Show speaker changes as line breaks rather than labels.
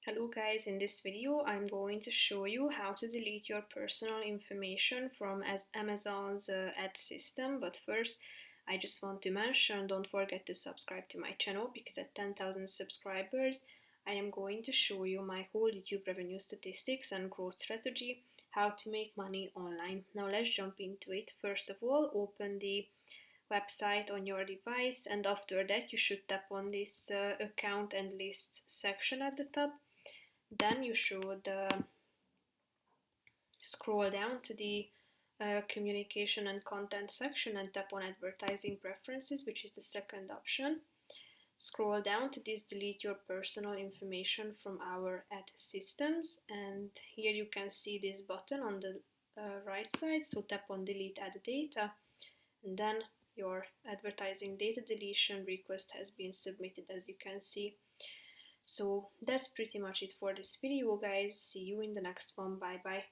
Hello guys, in this video I'm going to show you how to delete your personal information from Amazon's ad system. But first I just want to mention, don't forget to subscribe to my channel, because at 10,000 subscribers I am going to show you my whole YouTube revenue statistics and growth strategy, how to make money online. Now let's jump into it. First of all, open the website on your device, and after that you should tap on this account and lists section at the top. Then you should scroll down to the communication and content section and tap on advertising preferences, which is the second option. Scroll down to this delete your personal information from our ad systems, and here you can see this button on the right side, so tap on delete ad data, and then your advertising data deletion request has been submitted, as you can see. So that's pretty much it for this video, guys. See you in the next one. Bye bye.